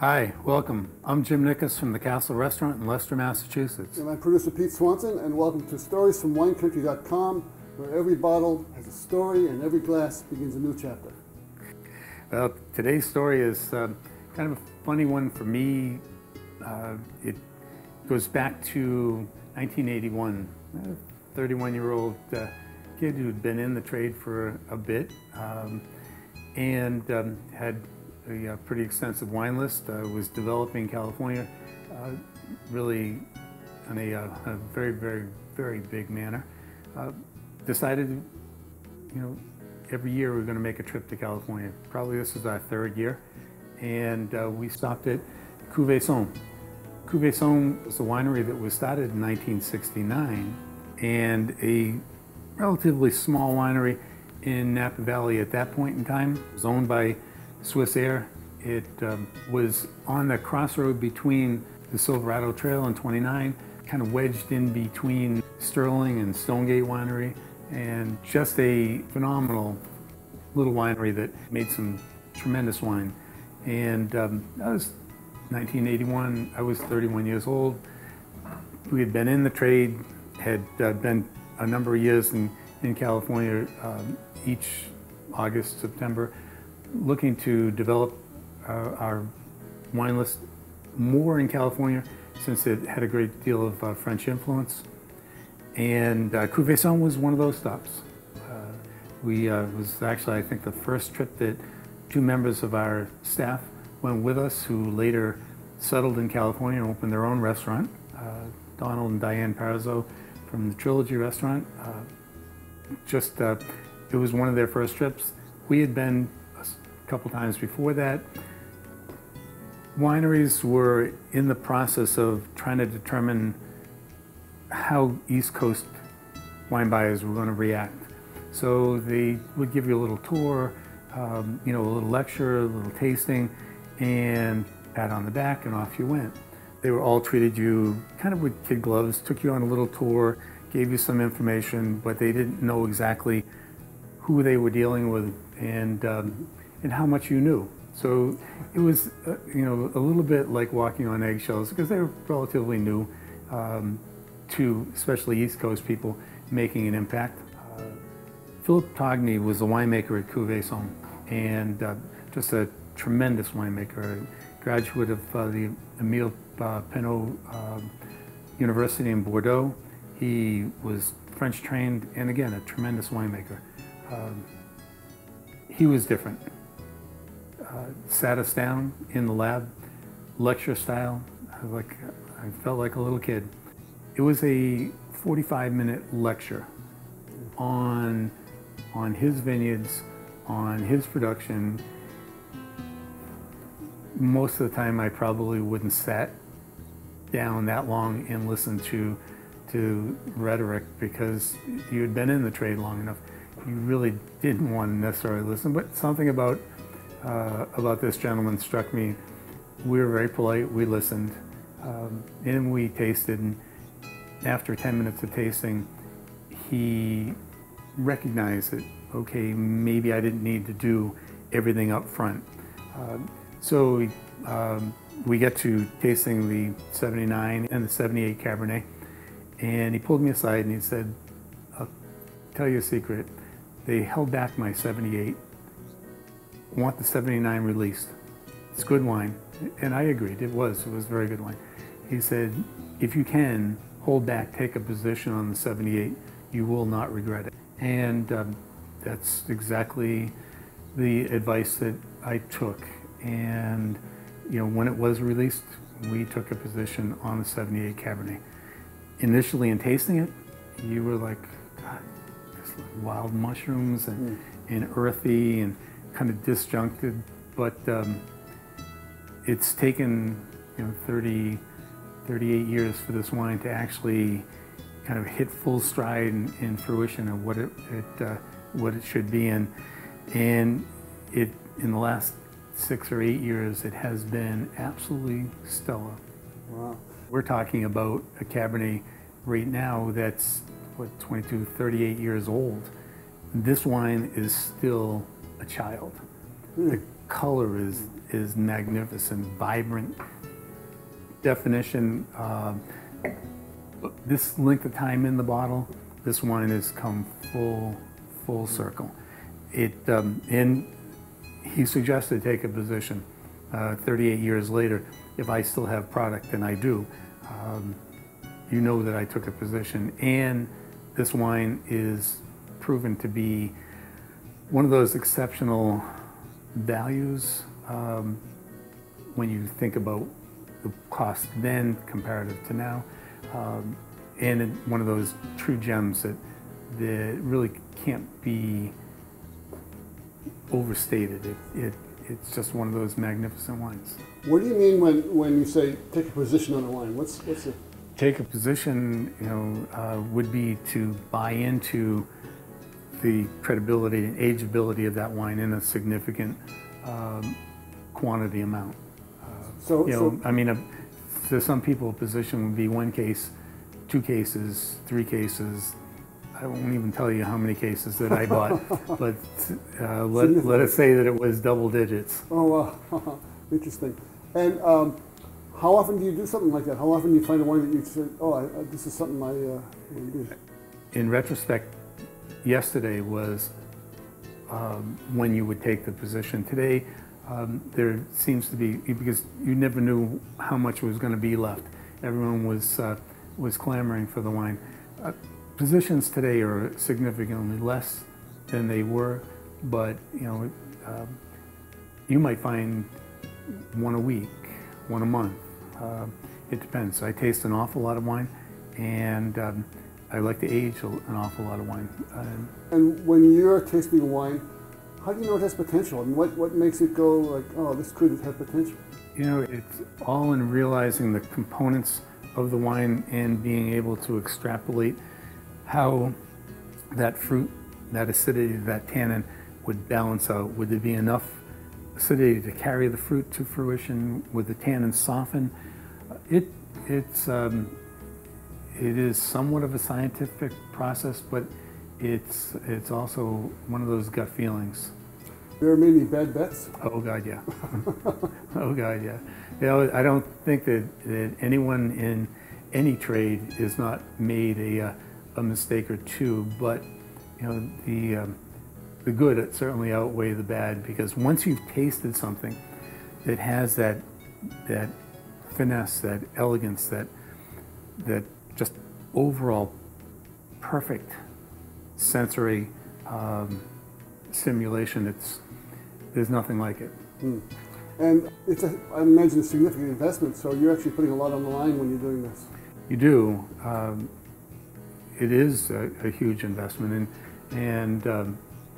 Hi, welcome. I'm Jim Nicas from the Castle Restaurant in Leicester, Massachusetts. And I'm producer Pete Swanson, and welcome to StoriesFromWineCountry.com, where every bottle has a story and every glass begins a new chapter. Well, today's story is kind of a funny one for me. It goes back to 1981. A 31-year-old kid who'd been in the trade for a bit and had a pretty extensive wine list. Was developing California really in a very, very, very big manner. Decided, every year we're going to make a trip to California. Probably this is our third year, and we stopped at Cuvaison. Cuvaison was a winery that was started in 1969 and a relatively small winery in Napa Valley at that point in time. It was owned by Swiss Air. It was on the crossroad between the Silverado Trail and 29, kind of wedged in between Sterling and Stonegate Winery, and just a phenomenal little winery that made some tremendous wine. And that was 1981. I was 31 years old. We had been in the trade, had been a number of years in California, each August, September, looking to develop our wine list more in California, since it had a great deal of French influence. And Cuvaison was one of those stops. Was actually, I think, the first trip that two members of our staff went with us, who later settled in California and opened their own restaurant. Donald and Diane Parazzo from the Trilogy Restaurant. It was one of their first trips. We had been a couple times before that. Wineries were in the process of trying to determine how East Coast wine buyers were going to react. So they would give you a little tour, a little lecture, a little tasting, and pat on the back, and off you went. They were all treated you kind of with kid gloves, took you on a little tour, gave you some information, but they didn't know exactly who they were dealing with and how much you knew. So it was, a little bit like walking on eggshells, because they were relatively new to especially East Coast people making an impact. Philip Togney was a winemaker at Cuvaison, and just a tremendous winemaker, a graduate of the Emile Pinot University in Bordeaux. He was French trained, and again, a tremendous winemaker. He was different. Sat us down in the lab, lecture style. I felt like a little kid. It was a 45-minute lecture on his vineyards, on his production. Most of the time, I probably wouldn't sat down that long and listened to rhetoric, because you had been in the trade long enough. You really didn't want to necessarily listen, but something about this gentleman struck me. We were very polite, we listened, and we tasted, and after 10 minutes of tasting, he recognized that, okay, maybe I didn't need to do everything up front. So we get to tasting the 79 and the 78 Cabernet, and he pulled me aside and he said, "I'll tell you a secret. They held back my 78. I want the 79 released. It's good wine." And I agreed, it was very good wine. He said, "If you can, hold back, take a position on the 78, you will not regret it." And that's exactly the advice that I took. And when it was released, we took a position on the 78 Cabernet. Initially, in tasting it, you were like, God, just like wild mushrooms and earthy and kind of disjuncted. But it's taken 38 years for this wine to actually kind of hit full stride in fruition of what it should be in. And in the last 6 or 8 years, it has been absolutely stellar. Wow. We're talking about a Cabernet right now that's, 22, 38 years old. This wine is still a child. The color is magnificent, vibrant. Definition, this length of time in the bottle, this wine has come full circle. And he suggested take a position 38 years later. If I still have product, and I do, you know that I took a position. And this wine is proven to be one of those exceptional values when you think about the cost then comparative to now. And one of those true gems that really can't be overstated. It's just one of those magnificent wines. What do you mean when you say take a position on a wine? What's it? Take a position, would be to buy into the credibility and ageability of that wine in a significant quantity amount. I mean, to some people, a position would be 1 case, 2 cases, 3 cases. I won't even tell you how many cases that I bought, but let us say that it was double digits. Oh, wow. Interesting. And how often do you do something like that? How often do you find a wine that you say, oh, this is something I want to do? In retrospect, yesterday was when you would take the position. Today, there seems to be, because you never knew how much was going to be left. Everyone was clamoring for the wine. Positions today are significantly less than they were, but you might find 1 a week, 1 a month. It depends. I taste an awful lot of wine, and I like to age an awful lot of wine. And when you're tasting wine, how do you know it has potential? I mean, what makes it go like, oh, this could have potential? It's all in realizing the components of the wine and being able to extrapolate how that fruit, that acidity, that tannin would balance out. Would there be enough acidity to carry the fruit to fruition? Would the tannin soften? It is somewhat of a scientific process, but it's also one of those gut feelings. There are many bad bets? Oh God, yeah. Oh God, yeah. I don't think that anyone in any trade is not made a mistake or two, but the good certainly outweigh the bad, because once you've tasted something that has that finesse, that elegance, that just overall perfect sensory stimulation, there's nothing like it. And it's I imagine a significant investment, so you're actually putting a lot on the line when you're doing this. You do. It is a huge investment,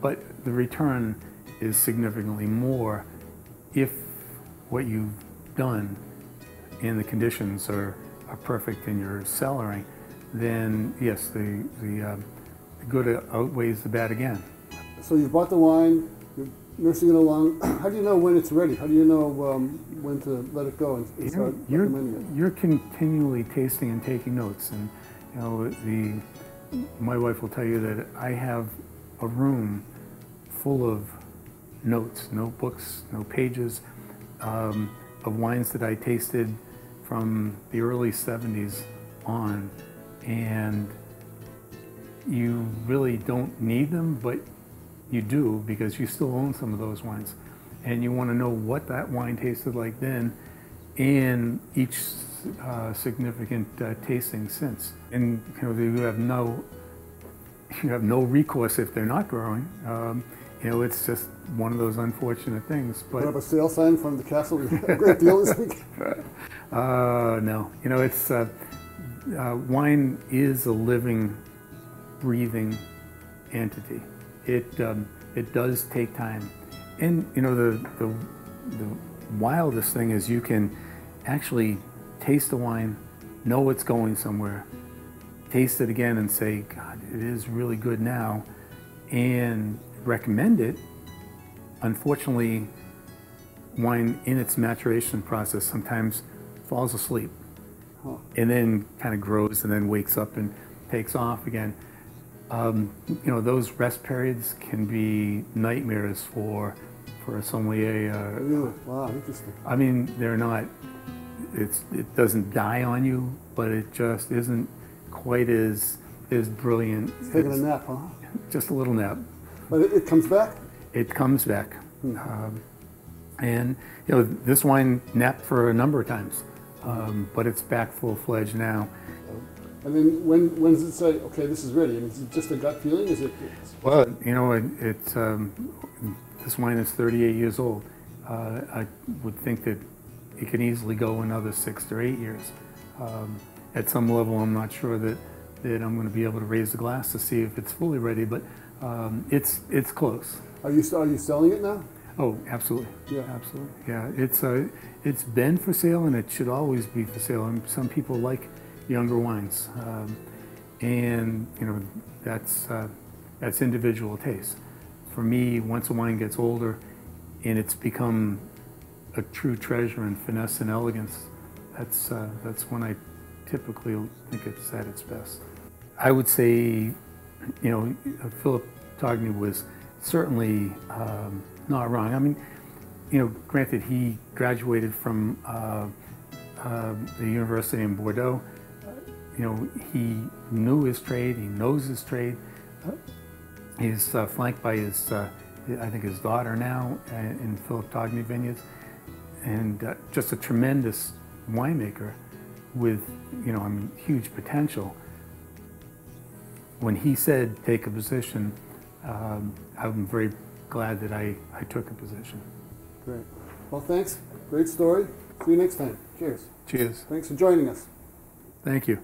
but the return is significantly more if what you've done and the conditions are perfect in your cellaring. Then yes, the good outweighs the bad again. So you bought the wine, you're nursing it along. How do you know when it's ready? How do you know when to let it go and start recommending it? You're continually tasting and taking notes, and my wife will tell you that I have a room full of notes, notebooks, no pages, of wines that I tasted from the early 70s on, and you really don't need them, but you do, because you still own some of those wines, and you want to know what that wine tasted like then and each significant tasting since. And you have no recourse if they're not growing. It's just one of those unfortunate things. But put up a sale sign in front of the castle. A great deal this week. No, it's wine is a living, breathing entity. It does take time, and the wildest thing is you can actually taste a wine, know it's going somewhere, taste it again and say, God, it is really good now, and recommend it. Unfortunately, wine in its maturation process sometimes falls asleep, and then kind of grows and then wakes up and takes off again. Those rest periods can be nightmares for for a sommelier. Really? Wow, interesting. I mean, they're not. It doesn't die on you, but it just isn't quite as brilliant. It's taking a nap, huh? Just a little nap. But it comes back? It comes back. And you know, this wine napped for a number of times, but it's back full-fledged now. And then when does it say, okay, this is ready? I mean, is it just a gut feeling? Is it? Well, you know, this wine is 38 years old. I would think that it can easily go another 6 to 8 years. At some level, I'm not sure that I'm going to be able to raise the glass to see if it's fully ready, but it's close. Are you selling it now? Oh, absolutely. Yeah. Absolutely. Yeah. It's been for sale, and it should always be for sale. And some people like younger wines, and you know, that's individual taste. For me, once a wine gets older and it's become a true treasure in finesse and elegance, that's when I typically think it's at its best. I would say, you know, Philip Togny was certainly not wrong. I mean, you know, granted, he graduated from the university in Bordeaux. You know, he knew his trade. He knows his trade. He's flanked by his, I think, his daughter now in Philip Togny Vineyards, and just a tremendous winemaker with, you know, I mean, huge potential. When he said take a position, I'm very glad that I took a position. Great. Well, thanks. Great story. See you next time. Cheers. Cheers. Thanks for joining us. Thank you.